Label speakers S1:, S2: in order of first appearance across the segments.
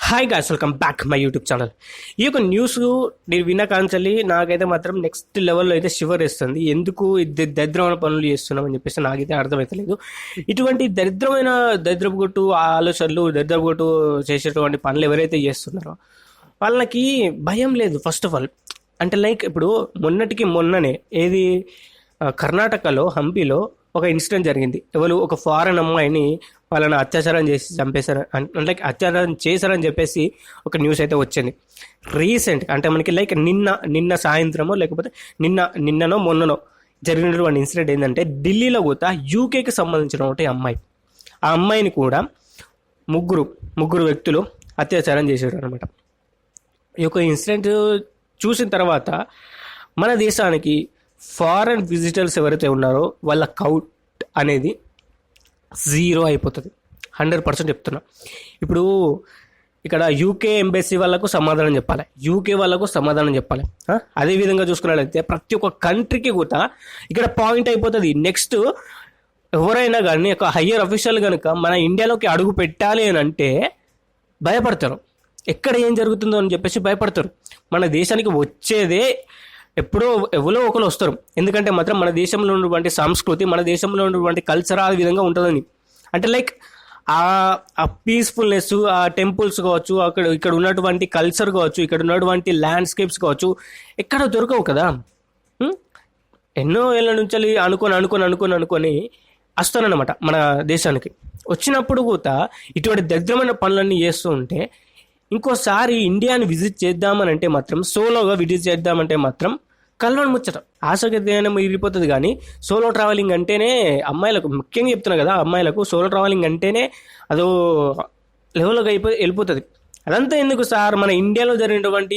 S1: Hi guys, welcome back my YouTube channel. ఈ యొక్క news నేను విన్న కాంచల్లి నాకైతే మాత్రం నెక్స్ట్ లెవెల్లో అయితే షివర్ వేస్తుంది. ఎందుకు దరిద్రమైన పనులు చేస్తున్నామని చెప్పేసి నాకైతే అర్థమవుతలేదు. ఇటువంటి దరిద్రపు కొట్టు ఆలోచనలు, దరిద్రపు కొట్టు చేసేటువంటి పనులు ఎవరైతే చేస్తున్నారో వాళ్ళకి భయం లేదు. ఫస్ట్ ఆఫ్ ఆల్ అంటే లైక్ ఇప్పుడు మొన్ననే ఏది కర్ణాటకలో హంపీలో ఒక ఇన్సిడెంట్ జరిగింది. ఎవరు ఒక ఫారెన్ అమ్మాయిని వాళ్ళని అత్యాచారం చేసి చంపేశారు, లైక్ అత్యాచారం చేశారని చెప్పేసి ఒక న్యూస్ అయితే వచ్చింది రీసెంట్. అంటే మనకి లైక్ నిన్న సాయంత్రమో లేకపోతే నిన్ననో మొన్ననో జరిగినటువంటి ఇన్సిడెంట్ ఏంటంటే ఢిల్లీలో కూడా యూకేకి సంబంధించినటువంటి అమ్మాయి, ఆ అమ్మాయిని కూడా ముగ్గురు వ్యక్తులు అత్యాచారం చేశారు అనమాట. ఈ యొక్క ఇన్సిడెంట్ చూసిన తర్వాత మన దేశానికి ఫారెన్ విజిటర్స్ ఎవరైతే ఉన్నారో వాళ్ళ కౌంట్ అనేది 0 అయిపోతుంది. 100% చెప్తున్నా. ఇప్పుడు ఇక్కడ యూకే ఎంబసీ వాళ్ళకు సమాధానం చెప్పాలి, యూకే వాళ్ళకు సమాధానం చెప్పాలి. అదేవిధంగా చూసుకున్నట్లయితే ప్రతి ఒక్క కంట్రీకి కూడా ఇక్కడ పాయింట్ అయిపోతుంది. నెక్స్ట్ ఎవరైనా కానీ ఒక హయ్యర్ అఫీషియల్ కనుక మన ఇండియాలోకి అడుగు పెట్టాలి అని అంటే భయపడతారు. ఎక్కడ ఏం జరుగుతుందో అని చెప్పేసి భయపడతారు. మన దేశానికి వచ్చేదే ఎప్పుడో ఎవరో ఒకరు వస్తారు. ఎందుకంటే మాత్రం మన దేశంలో ఉన్నటువంటి సంస్కృతి, మన దేశంలో ఉన్నటువంటి కల్చర్ ఆ విధంగా ఉంటుందని. అంటే లైక్ ఆ పీస్ఫుల్నెస్, ఆ టెంపుల్స్ కావచ్చు, ఇక్కడ ఉన్నటువంటి కల్చర్ కావచ్చు, ఇక్కడ ఉన్నటువంటి ల్యాండ్స్కేప్స్ కావచ్చు ఎక్కడ దొరకవు కదా. ఎన్నో ఏళ్ళ నుంచి అనుకొని వస్తానన్నమాట మన దేశానికి. వచ్చినప్పుడు కూడా ఇటువంటి దరిద్రమైన పనులన్నీ చేస్తూ ఉంటే ఇంకోసారి ఇండియాని విజిట్ చేద్దామని అంటే మాత్రం, సోలోగా విజిట్ చేద్దామంటే మాత్రం కలవని ముచ్చట ఆసక్తి ఇరిపోతుంది. కానీ సోలో ట్రావెలింగ్ అంటేనే అమ్మాయిలకు, ముఖ్యంగా చెప్తున్నా కదా, అమ్మాయిలకు సోలో ట్రావెలింగ్ అంటేనే అదో లెవెల్గా వెళ్ళిపోతుంది. అదంతా ఎందుకు సార్? మన ఇండియాలో జరిగినటువంటి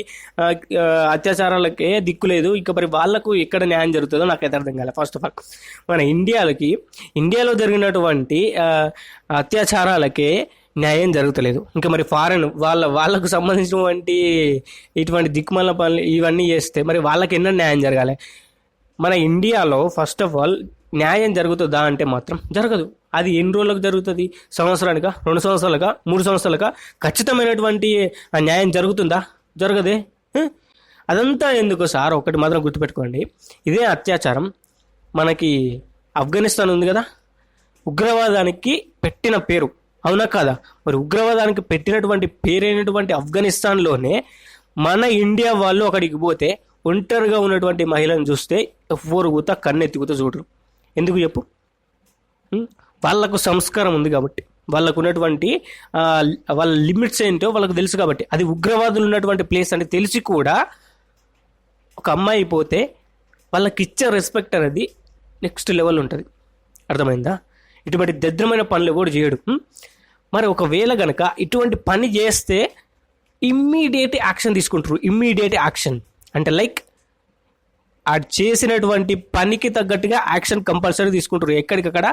S1: అత్యాచారాలకే దిక్కు లేదు. ఇక మరి వాళ్ళకు ఎక్కడ న్యాయం జరుగుతుందో నాకైతే అర్థం కాలేదు. ఫస్ట్ ఆఫ్ ఆల్ మన ఇండియాలో జరిగినటువంటి అత్యాచారాలకే న్యాయం జరుగుతలేదు. ఇంకా మరి ఫారెన్ వాళ్ళకు సంబంధించినటువంటి ఇటువంటి దిక్కుమాల పనులు ఇవన్నీ చేస్తే మరి వాళ్ళకి ఎన్నో న్యాయం జరగాలి. మన ఇండియాలో ఫస్ట్ ఆఫ్ ఆల్ న్యాయం జరుగుతుందా అంటే మాత్రం జరగదు. అది ఎన్ని రోజులకు జరుగుతుంది? సంవత్సరానికా, 2 సంవత్సరాలకా, 3 సంవత్సరాలకా? ఖచ్చితమైనటువంటి న్యాయం జరుగుతుందా? జరగదే. అదంతా ఎందుకు సార్? ఒకటి మాత్రం గుర్తుపెట్టుకోండి, ఇదే అత్యాచారం మనకి ఆఫ్ఘనిస్తాన్ ఉంది కదా, ఉగ్రవాదానికి పెట్టిన పేరు, అవునా కాదా? మరి ఉగ్రవాదానికి పెట్టినటువంటి పేరైనటువంటి ఆఫ్ఘనిస్తాన్లోనే మన ఇండియా వాళ్ళు అక్కడికి పోతే ఒంటరిగా ఉన్నటువంటి మహిళను చూస్తే ఎవ్వరు కూడా కన్నెత్తికుతా చూడరు. ఎందుకు చెప్పు? వాళ్ళకు సంస్కారం ఉంది కాబట్టి, వాళ్ళకు ఉన్నటువంటి వాళ్ళ లిమిట్స్ ఏంటో వాళ్ళకు తెలుసు కాబట్టి. అది ఉగ్రవాదులు ఉన్నటువంటి ప్లేస్ అని తెలిసి కూడా ఒక అమ్మాయి పోతే వాళ్ళకి ఇచ్చే రెస్పెక్ట్ అనేది నెక్స్ట్ లెవెల్ ఉంటుంది. అర్థమైందా? ఇటువంటి దరిద్రమైన పనులు కూడా చేయడు. మరి ఒకవేళ గనక ఇటువంటి పని చేస్తే ఇమ్మీడియట్ యాక్షన్ తీసుకుంటారు. ఇమ్మీడియట్ యాక్షన్ అంటే లైక్ ఆ చేసినటువంటి పనికి తగ్గట్టుగా యాక్షన్ కంపల్సరీ తీసుకుంటారు. ఎక్కడికక్కడ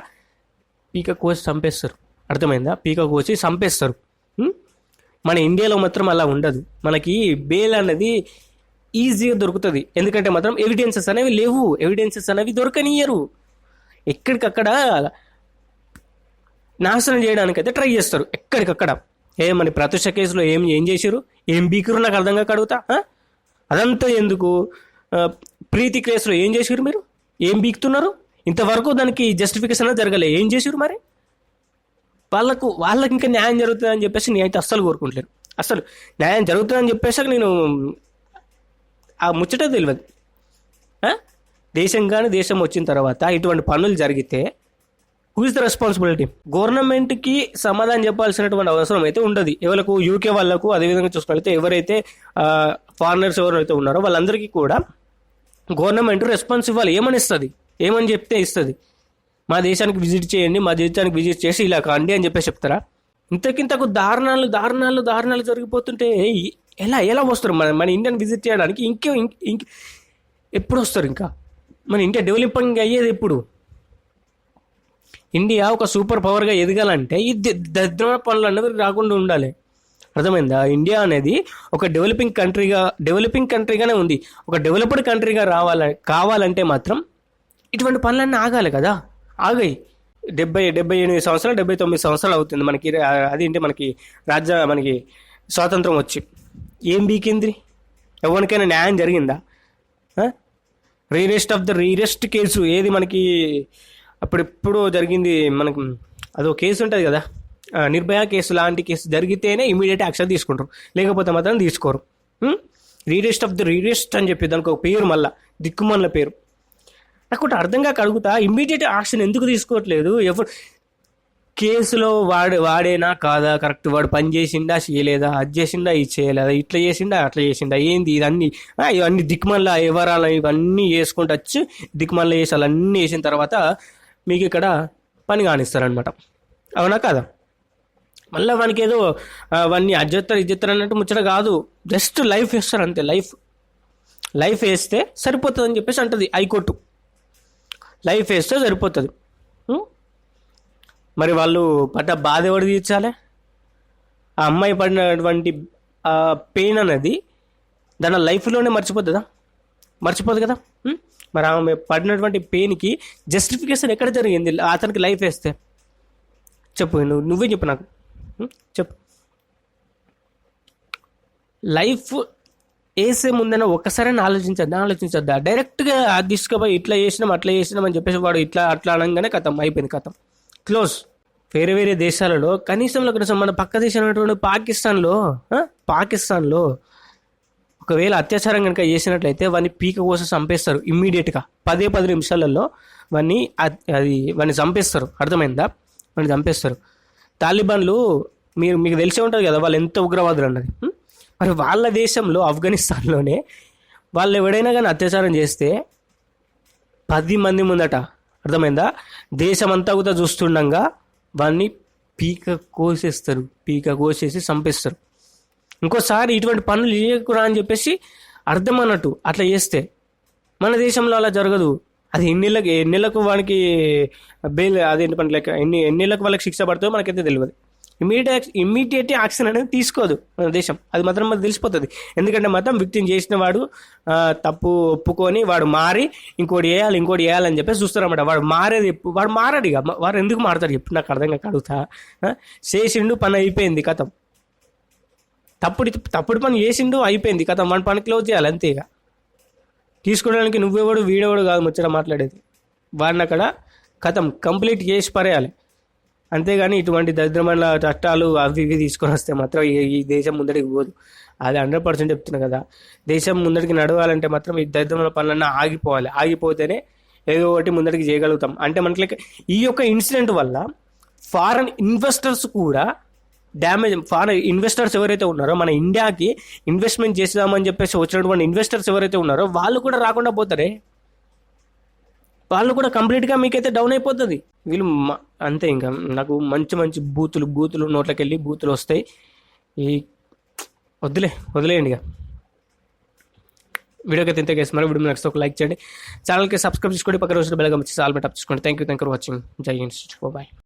S1: పీక కోసి చంపేస్తారు. అర్థమైందా? పీక కోసి చంపేస్తారు. మన ఇండియాలో మాత్రం అలా ఉండదు. మనకి బెయిల్ అనేది ఈజీగా దొరుకుతుంది. ఎందుకంటే మాత్రం ఎవిడెన్సెస్ అనేవి లేవు, ఎవిడెన్సెస్ అనేవి దొరకనియరు. ఎక్కడికక్కడ నాశనం చేయడానికైతే ట్రై చేస్తారు ఎక్కడికక్కడ. మన ప్రత్యక్ష కేసులో ఏం చేశారు, ఏం బీకురు నాకు అర్థం కాక అడుగుతా. అదంతా ఎందుకు? ప్రీతి కేసులో ఏం చేశారు మీరు? ఏం బీకుతున్నారు? ఇంతవరకు దానికి జస్టిఫికేషన్ జరగలే. ఏం చేశారు మరి? వాళ్ళకి ఇంకా న్యాయం జరుగుతుందని చెప్పేసి నేనైతే అస్సలు కోరుకుంటలేను. అసలు న్యాయం జరుగుతుందని చెప్పేసి నేను ఆ ముచ్చటే తెలియదు. దేశం వచ్చిన తర్వాత ఇటువంటి పనులు జరిగితే హూ ఇస్ ద రెస్పాన్సిబిలిటీ? గవర్నమెంట్కి సమాధానం చెప్పాల్సినటువంటి అవసరం అయితే ఉండదు. ఎవరికి? యూకే వాళ్ళకు. అదేవిధంగా చూసుకుంటే ఎవరైతే ఫారినర్స్ ఎవరైతే ఉన్నారో వాళ్ళందరికీ కూడా గవర్నమెంట్ రెస్పాన్స్ ఇవ్వాలి. ఏమని చెప్తే ఇస్తుంది? మా దేశానికి విజిట్ చేయండి, మా దేశానికి విజిట్ చేసి ఇలా కాండి అని చెప్పేసి చెప్తారా? ఇంతకింతకు దారుణాలు జరిగిపోతుంటే ఎలా వస్తారు మన ఇండియాని విజిట్ చేయడానికి? ఎప్పుడు వస్తారు? ఇంకా మన ఇండియా డెవలపింగ్ అయ్యేది ఎప్పుడు? ఇండియా ఒక సూపర్ పవర్గా ఎదగాలంటే ఈ దరిద్రమైన పనులు అన్నవి రాకుండా ఉండాలి. అర్థమైందా? ఇండియా అనేది ఒక డెవలపింగ్ కంట్రీగానే ఉంది. ఒక డెవలప్డ్ కంట్రీగా కావాలంటే మాత్రం ఇటువంటి పనులన్నీ ఆగాలి కదా. ఆగాయి. 78 సంవత్సరాలు 79 సంవత్సరాలు అవుతుంది మనకి. అదేంటి మనకి స్వాతంత్రం వచ్చి ఏం బీకింది? ఎవరికైనా న్యాయం జరిగిందా? రీరెస్ట్ కేసు ఏది మనకి అప్పుడెప్పుడు జరిగింది, మనకు అదో కేసు ఉంటుంది కదా, నిర్భయ కేసు లాంటి కేసు జరిగితేనే ఇమీడియట్ యాక్షన్ తీసుకుంటారు, లేకపోతే మాత్రం తీసుకోరు. రీరెస్ట్ అని చెప్పి దానికి ఒక పేరు, మళ్ళా దిక్కుమల్ల పేరు. నాకు ఒకటి అర్థం కాక అడుగుతా, ఇమ్మీడియట్ యాక్షన్ ఎందుకు తీసుకోవట్లేదు? ఎవరు కేసులో వాడేనా కాదా, కరెక్ట్ వాడు పని చేసిండా చేయలేదా, అది చేసిండా ఇది చేయలేదా, ఇట్లా చేసిండా అట్లా చేసిండా, ఏంది ఇవన్నీ దిక్కుమల్ల వివరాలు ఇవన్నీ వేసుకుంటూ వచ్చి దిక్కుమల్ల వేసాలు అన్నీ వేసిన తర్వాత మీకు ఇక్కడ పని కానిస్తారనమాట. అవునా కాదా? మళ్ళీ వానికి ఏదో అవన్నీ ఇజ్జెత్తారు అన్నట్టు ముచ్చట కాదు, జస్ట్ లైఫ్ వేస్తారు అంతే. లైఫ్ వేస్తే సరిపోతుంది అని చెప్పేసి అంటది హైకోర్టు. లైఫ్ వేస్తే సరిపోతుంది. మరి వాళ్ళు పడ్డ బాధ ఎవరు తీర్చాలి? ఆ అమ్మాయి పడినటువంటి పెయిన్ అనేది దాని లైఫ్లోనే మర్చిపోదు కదా. మరి ఆమె పడినటువంటి పెయిన్కి జస్టిఫికేషన్ ఎక్కడ జరిగింది అతనికి లైఫ్ వేస్తే? చెప్పు, నువ్వే చెప్పు నాకు, చెప్పు. లైఫ్ వేసే ముందైనా ఒక్కసారైనా ఆలోచించద్దా? డైరెక్ట్గా తీసుకుపోయి ఇట్లా చేసినాం అట్లా చేసినాం అని చెప్పేసి వాడు ఇట్లా అట్లా అనగానే కథం అయిపోయింది, కథం క్లోజ్. వేరే దేశాలలో కనీసం మన పక్క దేశం ఉన్నటువంటి పాకిస్తాన్లో ఒకవేళ అత్యాచారం కనుక చేసినట్లయితే వాడిని పీక కోసి చంపేస్తారు ఇమ్మీడియట్గా. 10 నిమిషాలలో వాడిని చంపేస్తారు. అర్థమైందా? వాడిని చంపేస్తారు. తాలిబాన్లు మీకు తెలిసే ఉంటుంది కదా వాళ్ళు ఎంత ఉగ్రవాదులు అన్నది. మరి వాళ్ళ దేశంలో ఆఫ్ఘనిస్తాన్లోనే వాళ్ళు ఎవడైనా కానీ అత్యాచారం చేస్తే 10 మంది ముందట, అర్థమైందా, దేశమంతా కూడా చూస్తుండగా వాడిని పీక కోసేసి చంపేస్తారు. ఇంకోసారి ఇటువంటి పనులు చేయకురా అని చెప్పేసి అర్థం అన్నట్టు అట్లా చేస్తే. మన దేశంలో అలా జరగదు. అది ఎన్నేళ్ళకు వానికి బెయిల్, అదేంటి పని లెక్క, ఎన్నేళ్ళకు వాళ్ళకి శిక్ష పడుతుందో మనకైతే తెలియదు. ఇమ్మీడియట్ యాక్షన్ అనేది తీసుకోదు మన దేశం. అది మాత్రం మనకు తెలిసిపోతుంది. ఎందుకంటే మాత్రం విక్టిమ్ చేసిన వాడు తప్పు ఒప్పుకొని వాడు మారి ఇంకోటి వేయాలని చెప్పేసి చూస్తారన్నమాట. వాడు మారాడు. ఇక వాడు ఎందుకు మారుతాడు చెప్పి నాకు అర్థం కాక అడుగుతా. చేసిండు, పని అయిపోయింది, కథం. తప్పుడు పని చేసిండు, అయిపోయింది, కథం. మన పని క్లోజ్ చేయాలి అంతే. ఇక తీసుకోవడానికి నువ్వెవడు వీడెవడు కాదు ముచ్చట మాట్లాడేది. వాడిని అక్కడ కథం కంప్లీట్ చేసి పరేయాలి. అంతేగాని ఇటువంటి దరిద్రమైన చట్టాలు అవి ఇవి తీసుకొని వస్తే మాత్రం ఈ దేశం ముందడికి పోదు. అది 100% చెప్తున్నా కదా. దేశం ముందడికి నడవాలంటే మాత్రం ఈ దరిద్రమైన పనులన్నా ఆగిపోతేనే ఏదో ఒకటి ముందడికి చేయగలుగుతాం. అంటే మనకి ఈ యొక్క ఇన్సిడెంట్ వల్ల ఫారెన్ ఇన్వెస్టర్స్ కూడా ఫారెన్ ఇన్వెస్టర్స్ ఎవరైతే ఉన్నారో, మన ఇండియాకి ఇన్వెస్ట్మెంట్ చేద్దామని చెప్పేసి వచ్చినటువంటి ఇన్వెస్టర్స్ ఎవరైతే ఉన్నారో వాళ్ళు కూడా రాకుండా పోతారే. వాళ్ళు కూడా కంప్లీట్గా మీకైతే డౌన్ అయిపోతుంది. వీళ్ళు అంతే. ఇంకా నాకు మంచి బూతులు నోట్లోకి వెళ్ళి బూతులు వస్తాయి. వదిలేయండి. ఇక వీడియోకి అయితే ఇంత కేసు మరి వీడియో నెక్స్ట్ ఒక లైక్ చేయండి, ఛానల్కి సబ్స్క్రైబ్ చేసుకోండి, పక్కన రోజు బెల్ ఐకాన్ వచ్చి ఆల్ బెల్ టాప్ చేసుకోండి. Thank you for watching. జై హింద్. బాయ్.